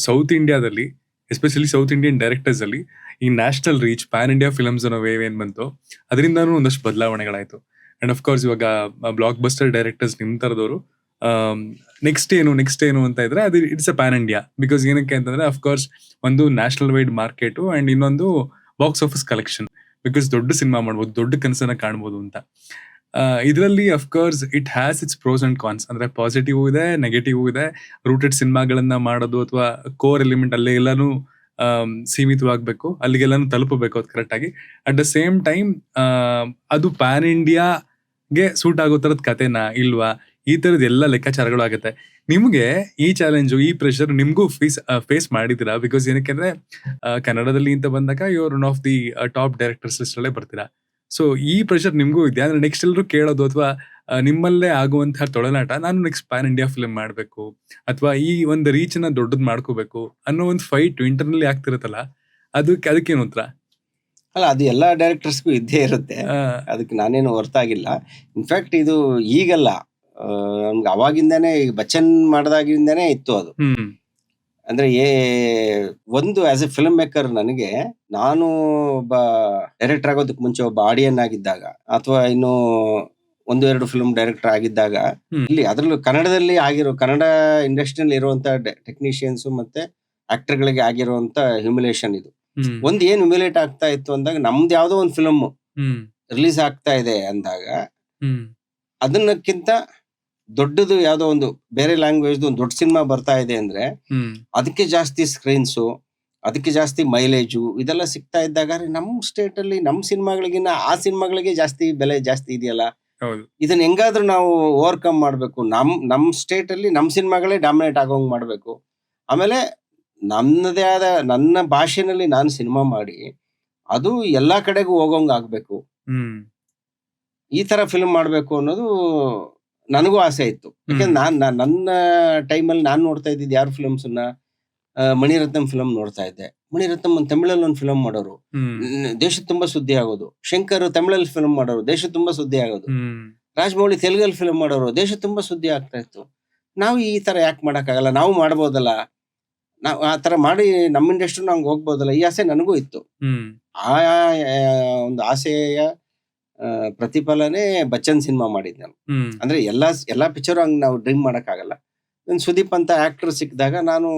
South ಇಂಡಿಯಾದಲ್ಲಿ, especially south Indian directors ಅಲ್ಲಿ ಈ national reach pan India films ಅನ್ನೋ ವೇವ್ ಏನ್ ಬಂತು, ಅದರಿಂದಾನು ಒಂದಷ್ಟು ಬದಲಾವಣೆಗಳಾಯ್ತು. ಅಂಡ್ ಆಫ್ ಕೋರ್ಸ್ ಇವಾಗ ಬ್ಲಾಕ್ ಬಸ್ಟರ್ ಡೈರೆಕ್ಟರ್ಸ್ ನಿಮ್ ತರದವರು ನೆಕ್ಸ್ಟ್ ಏನು ಅಂತ ಇದ್ರೆ ಅದು it's a pan India. Because ಏನಕ್ಕೆ ಅಂತಂದ್ರೆ ಅಫ್ಕೋರ್ಸ್ ಒಂದು ನ್ಯಾಷನಲ್ ವೈಡ್ ಮಾರ್ಕೆಟ್ ಅಂಡ್ ಇನ್ನೊಂದು ಬಾಕ್ಸ್ ಆಫೀಸ್ ಕಲೆಕ್ಷನ್. ಬಿಕಾಸ್ ದೊಡ್ಡ ಸಿನಿಮಾ ಮಾಡ್ಬೋದು, ದೊಡ್ಡ ಕನಸನ್ನ ಕಾಣ್ಬೋದು ಅಂತ. ಇದರಲ್ಲಿ of course it has its pros and cons. ಅಂದ್ರೆ ಪಾಸಿಟಿವ್ ಇದೆ, ನೆಗೆಟಿವ್ ಇದೆ. ರೂಟೆಡ್ ಸಿನಿಮಾಗಳನ್ನ ಮಾಡೋದು ಅಥವಾ ಕೋರ್ ಎಲಿಮೆಂಟ್ ಅಲ್ಲೇ ಎಲ್ಲಾನು ಸೀಮಿತವಾಗಬೇಕು, ಅಲ್ಲಿಗೆಲ್ಲಾನು ತಲುಪಬೇಕು ಅದು ಕರೆಕ್ಟ್ ಆಗಿ. ಅಟ್ ದ ಸೇಮ್ ಟೈಮ್ ಅದು ಪ್ಯಾನ್ ಇಂಡಿಯಾಗೆ ಸೂಟ್ ಆಗೋ ತರದ ಕಥೆನಾ ಇಲ್ವಾ, ಈ ತರದ ಎಲ್ಲ ಲೆಕ್ಕಾಚಾರಗಳು ಆಗುತ್ತೆ. ನಿಮ್ಗೆ ಈ ಚಾಲೆಂಜು, ಈ ಪ್ರೆಷರ್ ನಿಮ್ಗೂ ಫೇಸ್ ಮಾಡಿದ್ದೀರಾ? ಬಿಕಾಸ್ ಏನಕ್ಕೆ ಕನ್ನಡದಲ್ಲಿ ಅಂತ ಬಂದಾಗ your one of the top directors list ಅಲ್ಲೇ ಬರ್ತೀರಾ. ಸೊ ಈ ಪ್ರೆಷರ್ ನಿಮ್ಗೂ ಇದೆಯಾ? ಅಂದ್ರೆ ನೆಕ್ಸ್ಟ್ ಎಲ್ಲರೂ ಕೇಳೋದು ಅಥವಾ ನಿಮ್ಮಲ್ಲೇ ಆಗುವಂತಹ ತೊಳನಾಟ, ನಾನು ನೆಕ್ಸ್ಟ್ ಪ್ಯಾನ್ ಇಂಡಿಯಾ ಫಿಲ್ಮ್ ಮಾಡ್ಬೇಕು ಅಥವಾ ಈ ಒಂದು ರೀಚ್ ನ ದೊಡ್ಡದ್ ಮಾಡ್ಕೋಬೇಕು ಅನ್ನೋ ಒಂದು ಫೈಟ್ ಇಂಟರ್ನಲ್ಲಿ ಆಗ್ತಿರತ್ತಲ್ಲ, ಅದಕ್ಕೇನು ಉತ್ತರ? ಅಲ್ಲ, ಅದು ಎಲ್ಲಾ ಡೈರೆಕ್ಟರ್ಸ್ಗೂ ಇದ್ದೇ ಇರುತ್ತೆ. ಅದಕ್ಕೆ ನಾನೇನು ಹೊರತಾಗಿಲ್ಲ. ಇನ್ಫ್ಯಾಕ್ಟ್ ಇದು ಈಗಲ್ಲ, ನಮ್ಗೆ ಅವಾಗಿಂದಾನೇ, ಬಚ್ಚನ್ ಮಾಡಿದಾಗಿಂದಾನೇ ಇತ್ತು ಅದು. ಅಂದ್ರೆ ಒಂದು ಆಸ್ ಎ ಫಿಲ್ಮ್ ಮೇಕರ್ ನನಗೆ, ನಾನು ಒಬ್ಬ ಡೈರೆಕ್ಟರ್ ಆಗೋದಕ್ಕೆ ಮುಂಚೆ ಒಬ್ಬ ಆಡಿಯನ್ ಆಗಿದ್ದಾಗ ಅಥವಾ ಇನ್ನು 1-2 ಫಿಲ್ಮ್ ಡೈರೆಕ್ಟರ್ ಆಗಿದ್ದಾಗ, ಇಲ್ಲಿ ಅದ್ರಲ್ಲೂ ಕನ್ನಡದಲ್ಲಿ ಕನ್ನಡ ಇಂಡಸ್ಟ್ರಿಯಲ್ಲಿ ಇರುವಂತ ಟೆಕ್ನಿಷಿಯನ್ಸ್ ಮತ್ತೆ ಆಕ್ಟರ್ ಗಳಿಗೆ ಆಗಿರುವಂತ ಹ್ಯೂಮಿಲೇಷನ್ ಇದು. ಒಂದ್ ಏನ್ ಹ್ಯೂಮಿಲೇಟ್ ಆಗ್ತಾ ಇತ್ತು ಅಂದಾಗ, ನಮ್ದು ಯಾವ್ದೋ ಒಂದು ಫಿಲ್ಮ್ ರಿಲೀಸ್ ಆಗ್ತಾ ಇದೆ ಅಂದಾಗ ಅದನ್ನಕ್ಕಿಂತ ದೊಡ್ಡದು ಯಾವ್ದೋ ಒಂದು ಬೇರೆ ಲ್ಯಾಂಗ್ವೇಜ್ ಒಂದು ದೊಡ್ಡ ಸಿನಿಮಾ ಬರ್ತಾ ಇದೆ ಅಂದ್ರೆ ಅದಕ್ಕೆ ಜಾಸ್ತಿ ಸ್ಕ್ರೀನ್ಸು, ಅದಕ್ಕೆ ಜಾಸ್ತಿ ಮೈಲೇಜು ಇದೆಲ್ಲ ಸಿಗ್ತಾ ಇದ್ದಾಗ, ನಮ್ ಸ್ಟೇಟ್ ಅಲ್ಲಿ ನಮ್ ಸಿನಿಮಾಗಳಿಗಿನ್ನ ಆ ಸಿನಿಮಾಗಳಿಗೆ ಜಾಸ್ತಿ ಬೆಲೆ ಜಾಸ್ತಿ ಇದೆಯಲ್ಲ, ಇದನ್ನ ಹೆಂಗಾದ್ರೂ ನಾವು ಓವರ್ಕಮ್ ಮಾಡ್ಬೇಕು. ನಮ್ ಸ್ಟೇಟ್ ಅಲ್ಲಿ ನಮ್ ಸಿನಿಮಾಗಳೇ ಡಾಮಿನೇಟ್ ಆಗೋಂಗ್ ಮಾಡ್ಬೇಕು. ಆಮೇಲೆ ನನ್ನದೇ ಆದ ನನ್ನ ಭಾಷೆನಲ್ಲಿ ನಾನು ಸಿನಿಮಾ ಮಾಡಿ ಅದು ಎಲ್ಲಾ ಕಡೆಗೂ ಹೋಗೋಂಗ್ ಆಗ್ಬೇಕು. ಈ ತರ ಫಿಲ್ಮ್ ಮಾಡ್ಬೇಕು ಅನ್ನೋದು ನನಗೂ ಆಸೆ ಇತ್ತು. ಯಾಕಂದ್ರೆ ನನ್ನ ಟೈಮಲ್ಲಿ ನಾನು ನೋಡ್ತಾ ಇದ್ದಿದ್ದು ಯಾರು ಫಿಲ್ಮ್ಸ್ ಅನ್ನ, ಮಣಿರತ್ನಂ ಫಿಲಂ ನೋಡ್ತಾ ಇದ್ದೆ. ಮಣಿರತ್ನಂ ಒಂದು ತಮಿಳಲ್ಲಿ ಒಂದು ಫಿಲಂ ಮಾಡೋರು, ದೇಶ ತುಂಬಾ ಸುದ್ದಿ ಆಗೋದು. ಶಂಕರ್ ತಮಿಳಲ್ಲಿ ಫಿಲಂ ಮಾಡೋರು, ದೇಶ ತುಂಬಾ ಸುದ್ದಿ ಆಗೋದು. ರಾಜಮೌಳಿ ತೆಲುಗಲ್ಲಿ ಫಿಲಂ ಮಾಡೋರು, ದೇಶ ತುಂಬಾ ಸುದ್ದಿ ಆಗ್ತಾ ಇತ್ತು. ನಾವು ಈ ತರ ಯಾಕೆ ಮಾಡಕ್ಕಾಗಲ್ಲ, ನಾವು ಮಾಡ್ಬೋದಲ್ಲ, ನಾವು ಆ ತರ ಮಾಡಿ ನಮ್ಮ ಇಂಡಸ್ಟ್ರಿ ನಂಗೆ ಹೋಗ್ಬೋದಲ್ಲ, ಈ ಆಸೆ ನನಗೂ ಇತ್ತು. ಆ ಒಂದು ಆಸೆಯ ಪ್ರತಿಫಲನೇ ಬಚ್ಚನ್ ಸಿನಿಮಾ ಮಾಡಿದ್ ನಾನು. ಅಂದ್ರೆ ಎಲ್ಲಾ ಪಿಕ್ಚರ್ ಹಂಗ್ ನಾವು ಡ್ರೀಮ್ ಮಾಡಕ್ಕಾಗಲ್ಲ. ಸುದೀಪ್ ಅಂತ ಆಕ್ಟರ್ ಸಿಕ್ಕಿದಾಗ ನಾನು,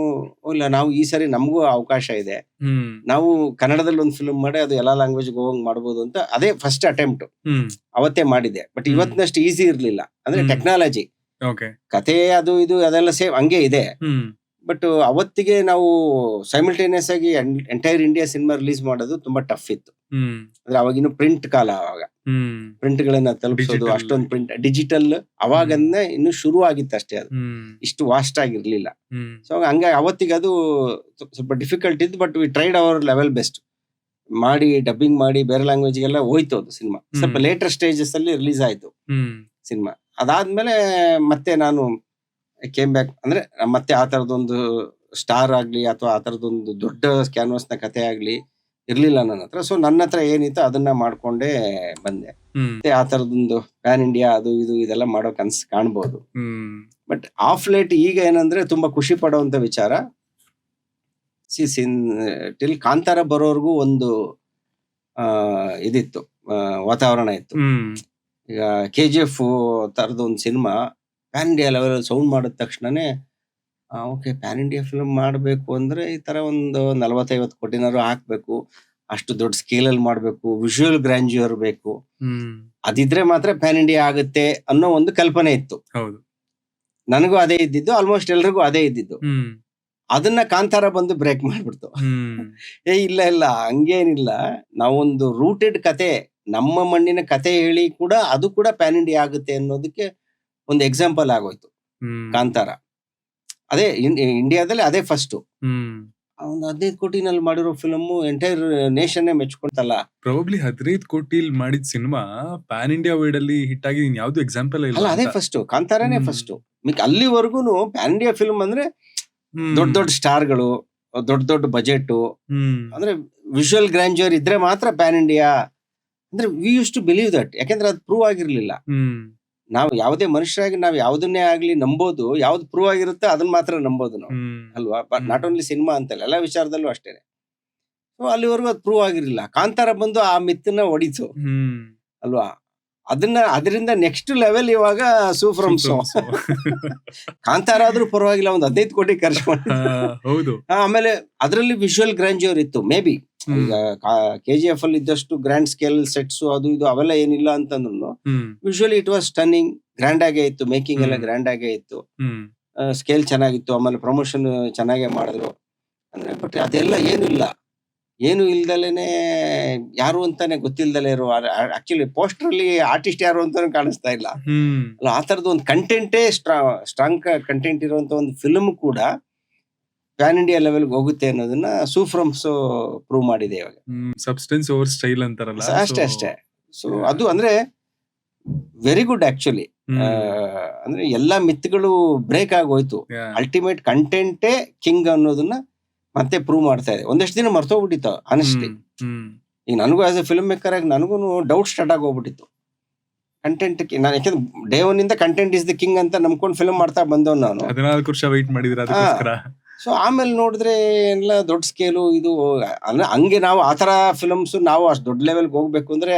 ಇಲ್ಲ ನಾವು ಈ ಸರಿ ನಮಗೂ ಅವಕಾಶ ಇದೆ, ನಾವು ಕನ್ನಡದಲ್ಲಿ ಒಂದು ಫಿಲ್ಮ್ ಮಾಡಿ ಅದು ಎಲ್ಲಾ ಲ್ಯಾಂಗ್ವೇಜ್ ಹೋಗಂಗ್ ಮಾಡ್ಬೋದು ಅಂತ ಅದೇ ಫಸ್ಟ್ ಅಟೆಂಪ್ಟ್ ಅವತ್ತೇ ಮಾಡಿದೆ. ಬಟ್ ಇವತ್ತಿನಷ್ಟು ಈಸಿ ಇರ್ಲಿಲ್ಲ. ಅಂದ್ರೆ ಟೆಕ್ನಾಲಜಿ, ಕಥೆ ಅದು ಇದು ಅದೆಲ್ಲ ಸೇಮ್ ಹಂಗೆ ಇದೆ. ಬಟ್ ಅವತ್ತಿಗೆ ನಾವು ಸೈಮಲ್ಟೇನಿಯಸ್ ಆಗಿ ಎಂಟೈರ್ ಇಂಡಿಯಾ ಸಿನಿಮಾ ರಿಲೀಸ್ ಮಾಡೋದು ತುಂಬಾ ಟಫ್ ಇತ್ತು. ಅಂದ್ರೆ ಅವಾಗಿನ್ನು ಪ್ರಿಂಟ್ ಕಾಲ, ಅವಾಗ ಪ್ರಿಂಟ್ ಗಳನ್ನ ತಲುಪಿಸೋದು, ಅಷ್ಟೊಂದು ಪ್ರಿಂಟ್ ಡಿಜಿಟಲ್ ಅವಾಗನ್ನ ಇನ್ನು ಶುರು ಆಗಿತ್ತು ಅಷ್ಟೇ, ಅದು ಇಷ್ಟು ವಾಸ್ಟ್ ಆಗಿರ್ಲಿಲ್ಲ. ಸೊ ಹಂಗಾಗಿ ಅವತ್ತಿಗೆ ಅದು ಸ್ವಲ್ಪ ಡಿಫಿಕಲ್ಟ್ ಇತ್ತು. But we tried hour level best ಮಾಡಿ, ಡಬ್ಬಿಂಗ್ ಮಾಡಿ ಬೇರೆ ಲ್ಯಾಂಗ್ವೇಜ್ ಗೆಲ್ಲ ಹೋಯ್ತು ಅದು ಸಿನಿಮಾ. ಸ್ವಲ್ಪ ಲೇಟರ್ ಸ್ಟೇಜಸ್ ಅಲ್ಲಿ ರಿಲೀಸ್ ಆಯ್ತು ಸಿನಿಮಾ. ಅದಾದ್ಮೇಲೆ ಮತ್ತೆ ನಾನು ಕೇಮ್ ಬ್ಯಾಕ್. ಅಂದ್ರೆ ಮತ್ತೆ ಆ ತರದೊಂದು ಸ್ಟಾರ್ ಆಗ್ಲಿ ಅಥವಾ ಆ ತರದೊಂದು ದೊಡ್ಡ ಕ್ಯಾನ್ವಾಸ್ ನ ಕಥೆ ಆಗ್ಲಿ ಇರ್ಲಿಲ್ಲ ನನ್ನ ಹತ್ರ. ಸೊ ನನ್ನ ಹತ್ರ ಏನಿತ್ತು ಅದನ್ನ ಮಾಡ್ಕೊಂಡೇ ಬಂದೆ. ಮತ್ತೆ ಆ ತರದೊಂದು ಪ್ಯಾನ್ ಇಂಡಿಯಾ ಅದು ಇದು ಇದೆಲ್ಲ ಮಾಡೋ ಕನ್ಸ್ ಕಾಣ್ಬೋದು. ಬಟ್ ಆಫ್ ಲೇಟ್ ಈಗ ಏನಂದ್ರೆ ತುಂಬಾ ಖುಷಿ ಪಡುವಂತ ವಿಚಾರ, ಟಿಲ್ ಕಾಂತಾರ ಬರೋರ್ಗು ಒಂದು ಇದಿತ್ತು, ವಾತಾವರಣ ಇತ್ತು. ಈಗ KGF ತರದೊಂದು cinema pan India level sound ಮಾಡಿದ ತಕ್ಷಣನೇ ಓಕೆ, ಪ್ಯಾನ್ ಇಂಡಿಯಾ ಫಿಲ್ಮ್ ಮಾಡಬೇಕು ಅಂದ್ರೆ ಈ ತರ ಒಂದು 40-50 ಕೋಟಿನಾರು ಹಾಕ್ಬೇಕು, ಅಷ್ಟು ದೊಡ್ಡ ಸ್ಕೇಲ್ ಅಲ್ಲಿ ಮಾಡ್ಬೇಕು, ವಿಜುವಲ್ ಗ್ರ್ಯಾಂಡ್ಯೂರ್ ಬೇಕು, ಅದಿದ್ರೆ ಮಾತ್ರ ಪ್ಯಾನ್ ಇಂಡಿಯಾ ಆಗುತ್ತೆ ಅನ್ನೋ ಒಂದು ಕಲ್ಪನೆ ಇತ್ತು. ನನಗೂ ಅದೇ ಇದ್ದಿದ್ದು, ಆಲ್ಮೋಸ್ಟ್ ಎಲ್ರಿಗೂ ಅದೇ ಇದ್ದಿದ್ದು. ಅದನ್ನ ಕಾಂತಾರ ಬಂದು ಬ್ರೇಕ್ ಮಾಡ್ಬಿಡ್ತು. ಇಲ್ಲ ಹಂಗೇನಿಲ್ಲ, ನಾವೊಂದು ರೂಟೆಡ್ ಕತೆ, ನಮ್ಮ ಮಣ್ಣಿನ ಕತೆ ಹೇಳಿ ಕೂಡ ಅದು ಕೂಡ ಪ್ಯಾನ್ ಇಂಡಿಯಾ ಆಗುತ್ತೆ ಅನ್ನೋದಕ್ಕೆ ಒಂದು ಎಕ್ಸಾಂಪಲ್ ಆಗೋಯ್ತು ಕಾಂತಾರ. ಅದೇ ಇಂಡಿಯಾದಲ್ಲಿ ಅದೇ ಫಸ್ಟ್. ಒಂದು 15 ಕೋಟಿನಲ್ಲಿ ಮಾಡಿರೋ ಫಿಲಮ್ ಎಂಟೈರ್ ನೇಷನ್ ಮೆಚ್ಕೊಂತಲ್ಲ. ಪ್ರಾಬಬ್ಲಿ 15 ಕೋಟಿಲ್ ಮಾಡಿದ ಸಿನಿಮಾ ಪ್ಯಾನ್ ಇಂಡಿಯಾ ವೈಡ್ ಅಲ್ಲಿ ಹಿಟ್ ಆಗಿ ಯಾವ್ದು ಎಕ್ಸಾಂಪಲ್ ಇಲ್ಲ. ಅದೇ ಫಸ್ಟ್, ಕಾಂತಾರನೇ ಫಸ್ಟ್. ಅಲ್ಲಿವರೆಗೂ ಪ್ಯಾನ್ ಇಂಡಿಯಾ ಫಿಲ್ಮ್ ಅಂದ್ರೆ ದೊಡ್ಡ ದೊಡ್ಡ ಸ್ಟಾರ್ಗಳು, ದೊಡ್ಡ ಬಜೆಟ್, ಅಂದ್ರೆ ವಿಜುವಲ್ ಗ್ರ್ಯಾಂಡ್ಯೂರ್ ಇದ್ರೆ ಮಾತ್ರ ಪ್ಯಾನ್ ಇಂಡಿಯಾ. ಅಂದ್ರೆ we use to believe that. ಯಾಕೆಂದ್ರೆ ಅದು ಪ್ರೂವ್ ಆಗಿರ್ಲಿಲ್ಲ. ನಾವು ಯಾವುದೇ ಮನುಷ್ಯರಾಗಿ ನಾವು ಯಾವುದನ್ನೇ ಆಗ್ಲಿ ನಂಬೋದು, ಯಾವ್ದು ಪ್ರೂವ್ ಆಗಿರುತ್ತೆ ಅದನ್ನ ಮಾತ್ರ ನಂಬೋದು ನಾವು, ಅಲ್ವಾ? ಬಟ್ ನಾಟ್ ಓನ್ಲಿ ಸಿನಿಮಾ ಅಂತಲ್ಲ, ಎಲ್ಲ ವಿಚಾರದಲ್ಲೂ ಅಷ್ಟೇನೆ. ಸೊ ಅಲ್ಲಿವರೆಗೂ ಅದು ಪ್ರೂವ್ ಆಗಿರ್ಲಿಲ್ಲ. ಕಾಂತಾರ ಬಂದು ಆ ಮಿತ್ತನ್ನ ಹೊಡಿತು, ಅಲ್ವಾ? ಅದರಿಂದ ನೆಕ್ಸ್ಟ್ ಲೆವೆಲ್ ಇವಾಗ ಸೂಫ್ರಮ್ ಸೋ. ಕಾಂತಾರ ಆದ್ರೂ ಪರವಾಗಿಲ್ಲ, ಒಂದು 15 ಕೋಟಿ ಖರ್ಚು ಮಾಡಿ. ಹೌದು. ಆಮೇಲೆ ಅದರಲ್ಲಿ ವಿಜುವಲ್ ಗ್ರ್ಯಾಂಡ್ಯೂರ್ ಇತ್ತು. ಮೇ ಬಿ ಈಗ KGF ಅಲ್ಲಿ ಇದ್ದಷ್ಟು ಗ್ರ್ಯಾಂಡ್ ಸ್ಕೇಲ್ ಸೆಟ್ಸ್ ಅದು ಇದು ಅವೆಲ್ಲ ಏನಿಲ್ಲ ಅಂತಂದ್ರು visually it was stunning, grand ಆಗೇ ಇತ್ತು. ಮೇಕಿಂಗ್ ಎಲ್ಲ ಗ್ರ್ಯಾಂಡ್ ಆಗೇ ಇತ್ತು, ಸ್ಕೇಲ್ ಚೆನ್ನಾಗಿತ್ತು. ಆಮೇಲೆ ಪ್ರಮೋಷನ್ ಚೆನ್ನಾಗೇ ಮಾಡಿದ್ರು ಅಂದ್ರೆ. ಬಟ್ ಅದೆಲ್ಲ ಏನು ಇಲ್ದಲೇನೆ, ಯಾರು ಅಂತಾನೆ ಗೊತ್ತಿಲ್ದಲೇ ಇರೋ, ಆಕ್ಚುಲಿ ಪೋಸ್ಟರ್ ಅಲ್ಲಿ ಆರ್ಟಿಸ್ಟ್ ಯಾರು ಅಂತಾನು ಕಾಣಿಸ್ತಾ ಇಲ್ಲ ಅಲ್ಲ. ಆ ತರದ ಒಂದು ಕಂಟೆಂಟೇ ಸ್ಟ್ರಾಂಗ್ ಕಂಟೆಂಟ್ ಇರುವಂತ ಒಂದು ಫಿಲ್ಮ್ ಕೂಡ ಪ್ಯಾನ್ ಇಂಡಿಯಾ ಲೆವೆಲ್ ಹೋಗುತ್ತೆ ಅನ್ನೋದನ್ನ ಸೂಫ್ರಮ್ಸ್ ಪ್ರೂವ್ ಮಾಡಿದೆ ಇವಾಗ. ಸಬ್ಸ್ಟೆನ್ಸ್ ಓವರ್ ಸ್ಟೈಲ್ ಅಂತಾರಲ್ಲ, ಅಷ್ಟೇ. ಸೊ ಅದು ಅಂದ್ರೆ ವೆರಿ ಗುಡ್ ಆಕ್ಚುಲಿ. ಅಂದ್ರೆ ಎಲ್ಲಾ ಮಿತ್ಗಳು ಬ್ರೇಕ್ ಆಗೋಯ್ತು. ಅಲ್ಟಿಮೇಟ್ ಕಂಟೆಂಟೇ ಕಿಂಗ್ ಅನ್ನೋದನ್ನ ಮತ್ತೆ ಪ್ರೂವ್ ಮಾಡ್ತಾ ಇದೆ. ಒಂದಷ್ಟು ದಿನ ಮರ್ತೋಗ್ಬಿಟ್ಟಿತ್ತು ಆನೆಸ್ಟ್ಲಿ. ಈಗ ನನಗೂ ಆಸ್ ಎ ಫಿಲ್ಮ್ ಮೇಕರ್ ಆಗಿ ನನಗೂ ಡೌಟ್ ಸ್ಟಾರ್ಟ್ ಆಗೋಗ್ಬಿಟ್ಟಿತ್ತು ಕಂಟೆಂಟ್. ನಾನು ಯಾಕಂದ್ರೆ ಡೇ ಒನ್ ಇಂದ ಕಂಟೆಂಟ್ ಇಸ್ ದ ಕಿಂಗ್ ಅಂತ ನಂಬ್ಕೊಂಡು ಫಿಲ್ಮ್ ಮಾಡ್ತಾ ಬಂದವ್ ನಾನು. 14 ವರ್ಷ ವೆಯ್ಟ್ ಮಾಡಿದ್ರೆ ಅದಕ್ಕೋಸ್ಕರ. ಸೊ ಆಮೇಲೆ ನೋಡಿದ್ರೆ ಎಲ್ಲ ದೊಡ್ಡ ಸ್ಕೇಲು ಇದು ಅಂದ್ರೆ ಹಂಗೆ ನಾವು ಆತರ ಫಿಲ್ಮ್ಸ್ ನಾವು ಅಷ್ಟು ದೊಡ್ಡ ಲೆವೆಲ್ಗೆ ಹೋಗ್ಬೇಕು ಅಂದ್ರೆ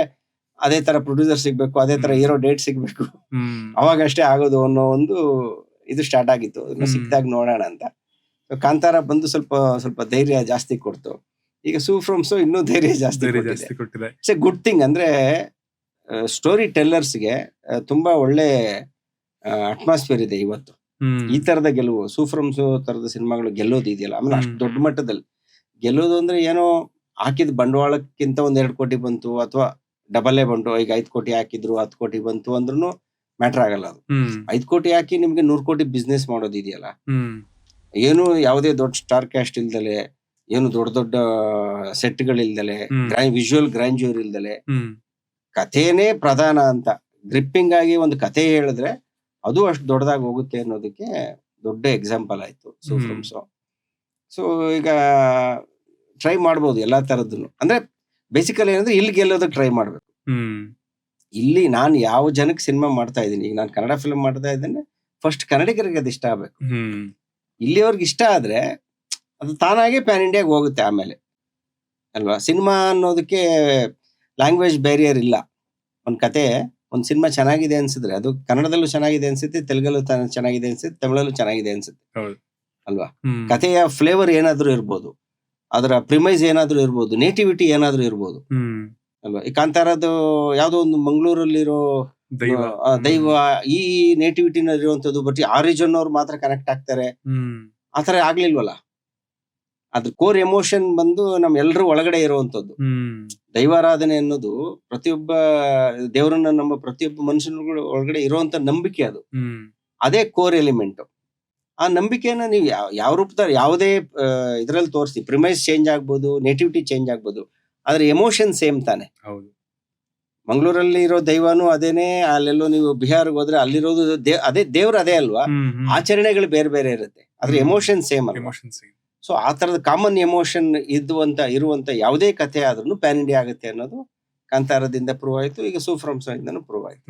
ಅದೇ ತರ ಪ್ರೊಡ್ಯೂಸರ್ ಸಿಗ್ಬೇಕು, ಅದೇ ತರ ಹೀರೋ ಡೇಟ್ ಸಿಗ್ಬೇಕು, ಅವಾಗ ಅಷ್ಟೇ ಆಗೋದು ಅನ್ನೋ ಒಂದು ಇದು ಸ್ಟಾರ್ಟ್ ಆಗಿತ್ತು. ಸಿಕ್ಕಿದಾಗ ನೋಡೋಣ ಅಂತ. ಕಾಂತಾರ ಬಂದು ಸ್ವಲ್ಪ ಧೈರ್ಯ ಜಾಸ್ತಿ ಕೊಡ್ತು. ಈಗ ಸೂಫ್ರಮ್ಸ್ ಇನ್ನೂ ಧೈರ್ಯ ಜಾಸ್ತಿ ಕೊಟ್ಟಿದೆ. It's A good thing. ಅಂದ್ರೆ ಸ್ಟೋರಿ ಟೆಲ್ಲರ್ಸ್ಗೆ ತುಂಬಾ ಒಳ್ಳೆ ಅಟ್ಮಾಸ್ಫಿಯರ್ ಇದೆ ಇವತ್ತು. ಈ ತರದ ಗೆಲುವು, ಸೂಫ್ರಮ್ಸ್ ತರದ ಸಿನಿಮಾಗಳು ಗೆಲ್ಲೋದು ಇದೆಯಲ್ಲ, ಆಮೇಲೆ ಅಷ್ಟು ದೊಡ್ಡ ಮಟ್ಟದಲ್ಲಿ ಗೆಲ್ಲೋದು ಅಂದ್ರೆ ಏನೋ ಹಾಕಿದ ಬಂಡವಾಳಕ್ಕಿಂತ 1-2 ಕೋಟಿ ಬಂತು ಅಥವಾ ಡಬಲ್ಲೇ ಬಂತು. ಈಗ 5 ಕೋಟಿ ಹಾಕಿದ್ರು 10 ಕೋಟಿ ಬಂತು ಅಂದ್ರೂ ಮ್ಯಾಟರ್ ಆಗಲ್ಲ. ಅದು 5 ಕೋಟಿ ಹಾಕಿ ನಿಮ್ಗೆ 100 ಕೋಟಿ ಬಿಸ್ನೆಸ್ ಮಾಡೋದು ಇದೆಯಲ್ಲ, ಏನು ಯಾವುದೇ ದೊಡ್ಡ ಸ್ಟಾರ್ ಕ್ಯಾಸ್ಟ್ ಇಲ್ದಲೆ, ಏನು ದೊಡ್ಡ ಸೆಟ್ಗಳಿಲ್ದಲೆ, ವಿಜುವಲ್ ಗ್ರ್ಯಾಂಡ್ಯೂರ್ ಇಲ್ದಲೆ, ಕಥೆನೇ ಪ್ರಧಾನ ಅಂತ ಗ್ರಿಪ್ಪಿಂಗ್ ಆಗಿ ಒಂದು ಕಥೆ ಹೇಳಿದ್ರೆ ಅದು ಅಷ್ಟು ದೊಡ್ಡದಾಗಿ ಹೋಗುತ್ತೆ ಅನ್ನೋದಕ್ಕೆ ದೊಡ್ಡ ಎಕ್ಸಾಂಪಲ್ ಆಯ್ತು ಸೂಫ್ರಮ್ಸ್. ಸೊ ಈಗ ಟ್ರೈ ಮಾಡ್ಬೋದು ಎಲ್ಲಾ ತರದ್ದು. ಅಂದ್ರೆ ಬೇಸಿಕಲಿ ಏನಂದ್ರೆ ಇಲ್ಲಿ ಗೆಲ್ಲೋದಕ್ಕೆ ಟ್ರೈ ಮಾಡ್ಬೇಕು. ಇಲ್ಲಿ ನಾನು ಯಾವ ಜನಕ್ಕೆ ಸಿನಿಮಾ ಮಾಡ್ತಾ ಇದ್ದೀನಿ, ಈಗ ನಾನು ಕನ್ನಡ ಫಿಲ್ಮ್ ಮಾಡ್ತಾ ಇದ್ದೇನೆ, ಫಸ್ಟ್ ಕನ್ನಡಿಗರಿಗೆ ಅದು ಇಷ್ಟ ಆಗ್ಬೇಕು. ಇಲ್ಲಿಯವ್ರಿಗೆ ಇಷ್ಟ ಆದ್ರೆ ಅದು ತಾನಾಗೆ ಪ್ಯಾನ್ ಇಂಡಿಯಾಗೆ ಹೋಗುತ್ತೆ ಆಮೇಲೆ, ಅಲ್ವಾ? ಸಿನಿಮಾ ಅನ್ನೋದಕ್ಕೆ ಲ್ಯಾಂಗ್ವೇಜ್ ಬ್ಯಾರಿಯರ್ ಇಲ್ಲ. ಒಂದು ಸಿನಿಮಾ ಚೆನ್ನಾಗಿದೆ ಅನ್ಸಿದ್ರೆ ಅದು ಕನ್ನಡದಲ್ಲೂ ಚೆನ್ನಾಗಿದೆ ಅನ್ಸುತ್ತೆ, ತೆಲುಗಲ್ಲೂ ಚೆನ್ನಾಗಿದೆ ಅನ್ಸುತ್ತೆ, ತಮಿಳಲ್ಲೂ ಚೆನ್ನಾಗಿದೆ ಅನ್ಸುತ್ತೆ, ಅಲ್ವಾ? ಕಥೆಯ ಫ್ಲೇವರ್ ಏನಾದ್ರೂ ಇರ್ಬೋದು, ಅದರ ಪ್ರಿಮೈಸ್ ಏನಾದ್ರೂ ಇರ್ಬೋದು, ನೇಟಿವಿಟಿ ಏನಾದ್ರೂ ಇರ್ಬೋದು, ಅಲ್ವಾ? ಈ ಕಾಂತಾರದ್ದು ಯಾವ್ದೋ ಒಂದು ಮಂಗಳೂರಲ್ಲಿರೋ ದೈವ ಈ ನೇಟಿವಿಟಿನಲ್ಲಿರುವಂತದ್ದು, ಬಟ್ ಆ ರೀಜನ್ ಅವ್ರು ಮಾತ್ರ ಕನೆಕ್ಟ್ ಆಗ್ತಾರೆ. ಆತರ ಆಗ್ಲಿಲ್ವಲ್ಲ. ಅದ್ರ ಕೋರ್ ಎಮೋಷನ್ ಬಂದು ನಮ್ ಎಲ್ರೂ ಒಳಗಡೆ ಇರುವಂತದ್ದು. ದೈವಾರಾಧನೆ ಅನ್ನೋದು ಪ್ರತಿಯೊಬ್ಬ ದೇವರನ್ನ ನಮ್ಮ ಪ್ರತಿಯೊಬ್ಬ ಮನುಷ್ಯನ ಒಳಗಡೆ ಇರುವಂತ ನಂಬಿಕೆ. ಅದು ಅದೇ ಕೋರ್ ಎಲಿಮೆಂಟ್. ಆ ನಂಬಿಕೆನ ನೀವು ಯಾವ ರೂಪದಲ್ಲಿ ಯಾವುದೇ ಇದ್ರಲ್ಲಿ ತೋರಿಸಿ, ಪ್ರಿಮೈಸ್ ಚೇಂಜ್ ಆಗ್ಬೋದು, ನೇಟಿವಿಟಿ ಚೇಂಜ್ ಆಗ್ಬೋದು, ಆದ್ರೆ ಎಮೋಷನ್ ಸೇಮ್ ತಾನೆ. ಹೌದು. ಮಂಗಳೂರಲ್ಲಿ ಇರೋ ದೈವನು ಅದೇನೆ, ಅಲ್ಲೆಲ್ಲೋ ನೀವು ಬಿಹಾರ್ಗೆ ಹೋದ್ರೆ ಅಲ್ಲಿರೋದು ಅದೇ ದೇವ್ರು ಅದೇ ಅಲ್ವಾ? ಆಚರಣೆಗಳು ಬೇರೆ ಬೇರೆ ಇರುತ್ತೆ, ಆದ್ರೆ ಎಮೋಷನ್ ಸೇಮ್ ಅಲ್ವಾ? ಸೊ ಆ ತರದ ಕಾಮನ್ ಎಮೋಷನ್ ಇರುವಂತ ಯಾವುದೇ ಕಥೆ ಆದ್ರೂ ಪ್ಯಾನ್ ಇಂಡಿಯಾ ಆಗುತ್ತೆ ಅನ್ನೋದು ಕಾಂತಾರದಿಂದ ಪ್ರೂವ್ ಆಯ್ತು. ಈಗ ಸೂಫ್ರಮ್ಸ್ ಇಂದನೂ ಪ್ರೂವ್ ಆಯ್ತು.